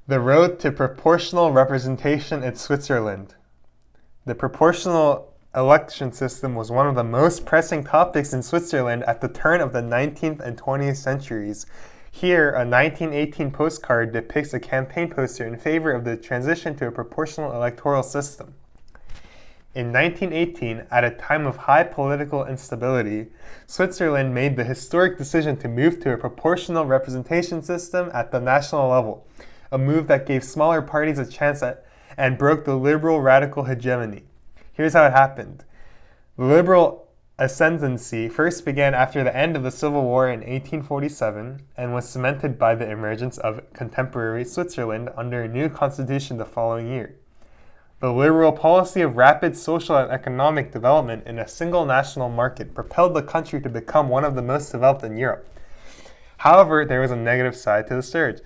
The road to proportional representation in Switzerland. The proportional election system was one of the most pressing topics in Switzerland at the turn of the 19th and 20th centuries. Here, a 1918 postcard depicts a campaign poster in favor of the transition to a proportional electoral system. In 1918, at a time of high political instability, Switzerland made the historic decision to move to a proportional representation system at the national level, a move that gave smaller parties a chance and broke the liberal radical hegemony. Here's how it happened. The liberal ascendancy first began after the end of the Civil War in 1847 and was cemented by the emergence of contemporary Switzerland under a new constitution the following year. The liberal policy of rapid social and economic development in a single national market propelled the country to become one of the most developed in Europe. However, there was a negative side to the surge.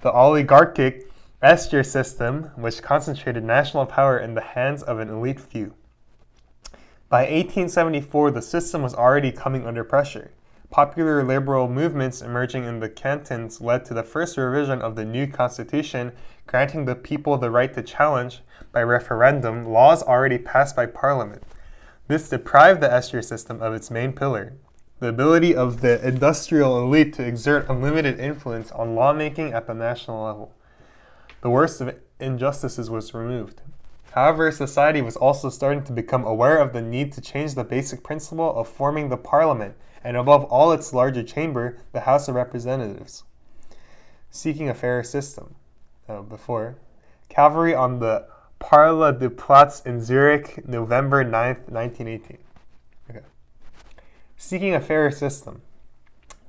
The oligarchic Escher system, which concentrated national power in the hands of an elite few. By 1874, the system was already coming under pressure. Popular liberal movements emerging in the cantons led to the first revision of the new constitution, granting the people the right to challenge, by referendum, laws already passed by parliament. This deprived the Escher system of its main pillar, the ability of the industrial elite to exert unlimited influence on lawmaking at the national level. The worst of injustices was removed. However, society was also starting to become aware of the need to change the basic principle of forming the parliament, and above all its larger chamber, the House of Representatives. Seeking a fairer system. Cavalry on the Parla de Platz in Zurich, November 9th, 1918. Seeking a fairer system.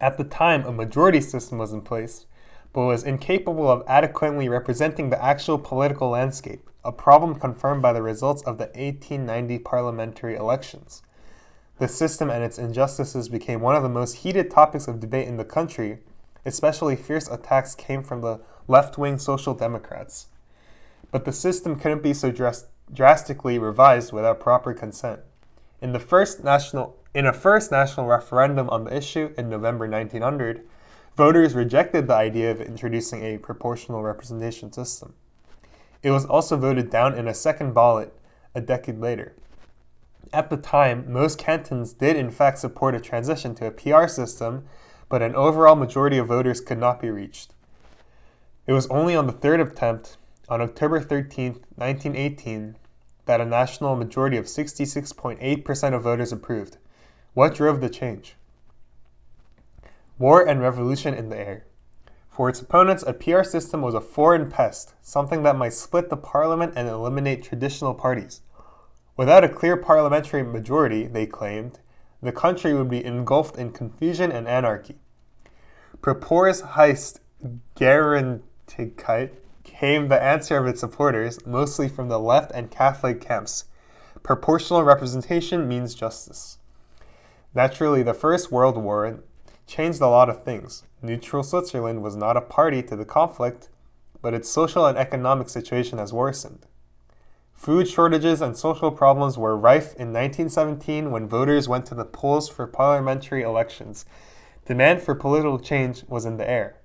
At the time, a majority system was in place, but was incapable of adequately representing the actual political landscape, a problem confirmed by the results of the 1890 parliamentary elections. The system and its injustices became one of the most heated topics of debate in the country. Especially fierce attacks came from the left-wing Social Democrats. But the system couldn't be so drastically revised without proper consent. In a first national referendum on the issue in November 1900, voters rejected the idea of introducing a proportional representation system. It was also voted down in a second ballot a decade later. At the time, most cantons did in fact support a transition to a PR system, but an overall majority of voters could not be reached. It was only on the third attempt, on October 13, 1918, that a national majority of 66.8% of voters approved. What drove the change? War and revolution in the air. For its opponents, a PR system was a foreign pest, something that might split the parliament and eliminate traditional parties. Without a clear parliamentary majority, they claimed, the country would be engulfed in confusion and anarchy. Propors heißt Gerechtigkeit came the answer of its supporters, mostly from the left and Catholic camps. Proportional representation means justice. Naturally, the First World War changed a lot of things. Neutral Switzerland was not a party to the conflict, but its social and economic situation has worsened. Food shortages and social problems were rife in 1917 when voters went to the polls for parliamentary elections. Demand for political change was in the air.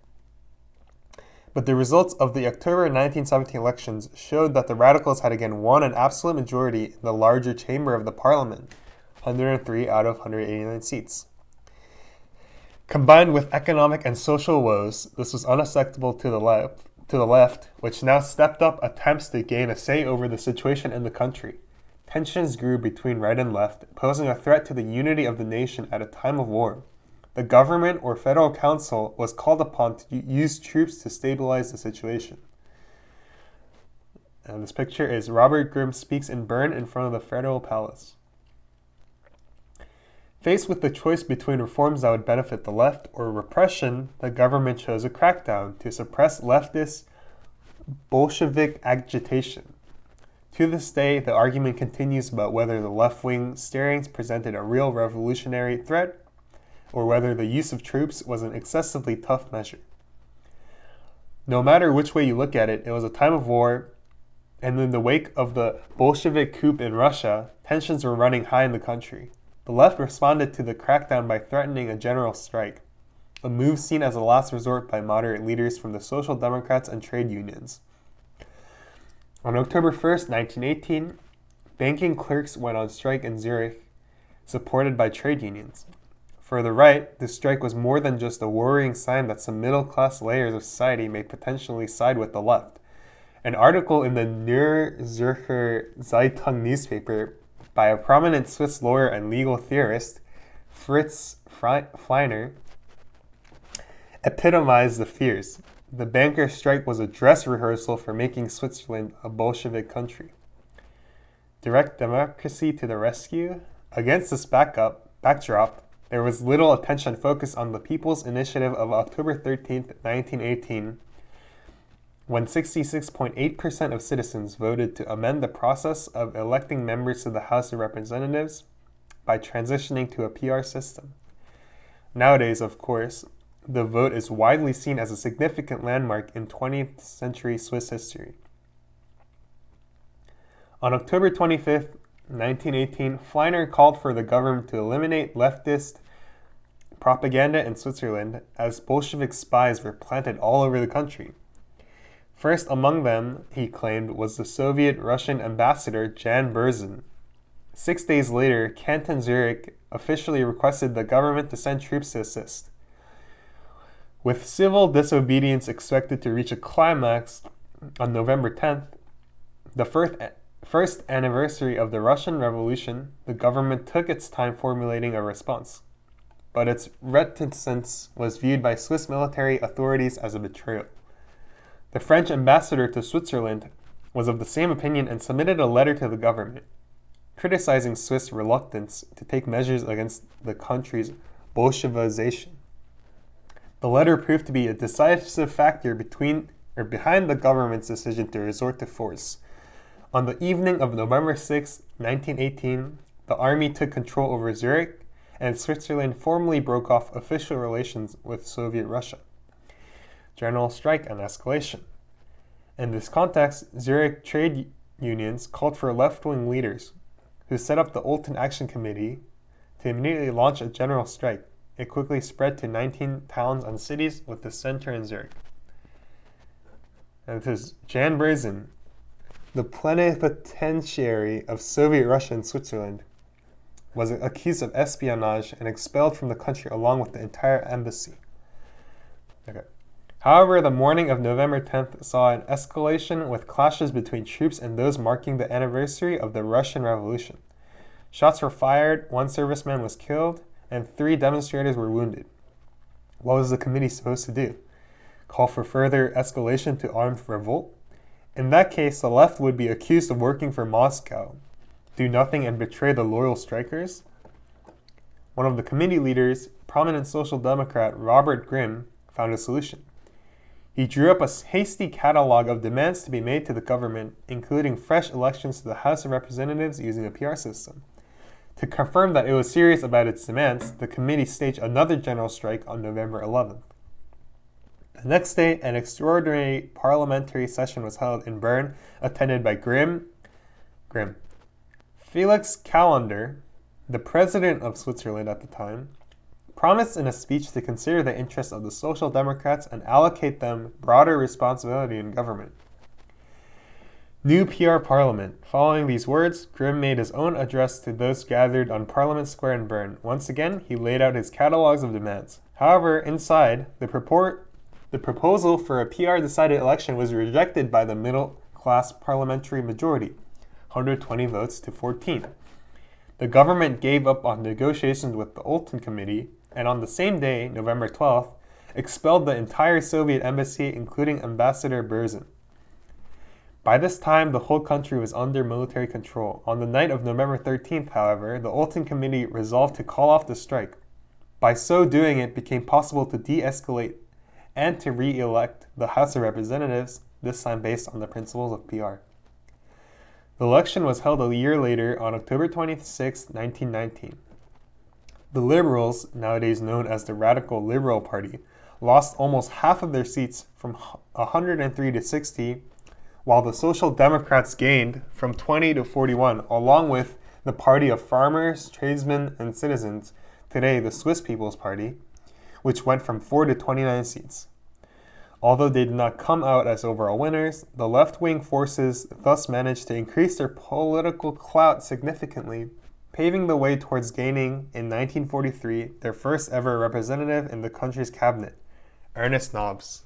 But the results of the October 1917 elections showed that the radicals had again won an absolute majority in the larger chamber of the parliament, 103 out of 189 seats. Combined with economic and social woes, this was unacceptable to the left, which now stepped up attempts to gain a say over the situation in the country. Tensions grew between right and left, posing a threat to the unity of the nation at a time of war. The government or federal council was called upon to use troops to stabilize the situation. And this picture is Robert Grimm speaks in Bern in front of the federal palace. Faced with the choice between reforms that would benefit the left or repression, the government chose a crackdown to suppress leftist Bolshevik agitation. To this day, the argument continues about whether the left-wing stirrings presented a real revolutionary threat or whether the use of troops was an excessively tough measure. No matter which way you look at it, it was a time of war, and in the wake of the Bolshevik coup in Russia, tensions were running high in the country. The left responded to the crackdown by threatening a general strike. a move seen as a last resort by moderate leaders from the Social Democrats and trade unions. On October 1st, 1918, banking clerks went on strike in Zurich, supported by trade unions. For the right, the strike was more than just a worrying sign that some middle-class layers of society may potentially side with the left. An article in the Neue Zürcher Zeitung newspaper by a prominent Swiss lawyer and legal theorist, Fritz Fleiner, epitomized the fears. The bankers' strike was a dress rehearsal for making Switzerland a Bolshevik country. Direct democracy to the rescue? Against this backdrop, there was little attention focused on the People's Initiative of October 13, 1918, when 66.8% of citizens voted to amend the process of electing members to the House of Representatives by transitioning to a PR system. Nowadays, of course, the vote is widely seen as a significant landmark in 20th century Swiss history. On October 25, 1918, Fleiner called for the government to eliminate leftist propaganda in Switzerland as Bolshevik spies were planted all over the country. First among them, he claimed, was the Soviet-Russian ambassador Jan Berzin. 6 days later, Canton Zurich officially requested the government to send troops to assist. With civil disobedience expected to reach a climax on November 10th, the first anniversary of the Russian Revolution, the government took its time formulating a response. But its reticence was viewed by Swiss military authorities as a betrayal. The French ambassador to Switzerland was of the same opinion and submitted a letter to the government, criticizing Swiss reluctance to take measures against the country's Bolshevization. The letter proved to be a decisive factor behind the government's decision to resort to force. On the evening of November 6, 1918, the army took control over Zurich, and Switzerland formally broke off official relations with Soviet Russia. General strike and escalation. In this context, Zurich trade unions called for left-wing leaders, who set up the Olten Action Committee to immediately launch a general strike. It quickly spread to 19 towns and cities with the center in Zurich. And it is Jan Berzin, the plenipotentiary of Soviet Russia in Switzerland, was accused of espionage and expelled from the country along with the entire embassy. However, the morning of November 10th saw an escalation with clashes between troops and those marking the anniversary of the Russian Revolution. Shots were fired, one serviceman was killed, and 3 demonstrators were wounded. What was the committee supposed to do? Call for further escalation to armed revolt? In that case, the left would be accused of working for Moscow, do nothing and betray the loyal strikers? One of the committee leaders, prominent Social Democrat Robert Grimm, found a solution. He drew up a hasty catalog of demands to be made to the government, including fresh elections to the House of Representatives using a PR system. To confirm that it was serious about its demands, the committee staged another general strike on November 11th. The next day, an extraordinary parliamentary session was held in Bern, attended by Grimm. Felix Callender, the president of Switzerland at the time, promised in a speech to consider the interests of the Social Democrats and allocate them broader responsibility in government. New PR Parliament. Following these words, Grimm made his own address to those gathered on Parliament Square in Bern. Once again, he laid out his catalogs of demands. However, inside, the proposal for a PR-decided election was rejected by the middle-class parliamentary majority, 120 votes to 14. The government gave up on negotiations with the Olten Committee, and on the same day, November 12th, expelled the entire Soviet embassy, including Ambassador Berzin. By this time, the whole country was under military control. On the night of November 13th, however, the Olten Committee resolved to call off the strike. By so doing, it became possible to de-escalate and to re-elect the House of Representatives, this time based on the principles of PR. The election was held a year later on October 26, 1919. The Liberals, nowadays known as the Radical Liberal Party, lost almost half of their seats from 103 to 60, while the Social Democrats gained from 20 to 41, along with the Party of Farmers, Tradesmen, and Citizens, today the Swiss People's Party, which went from 4 to 29 seats. Although they did not come out as overall winners, the left-wing forces thus managed to increase their political clout significantly, paving the way towards gaining, in 1943, their first ever representative in the country's cabinet, Ernest Nobbs.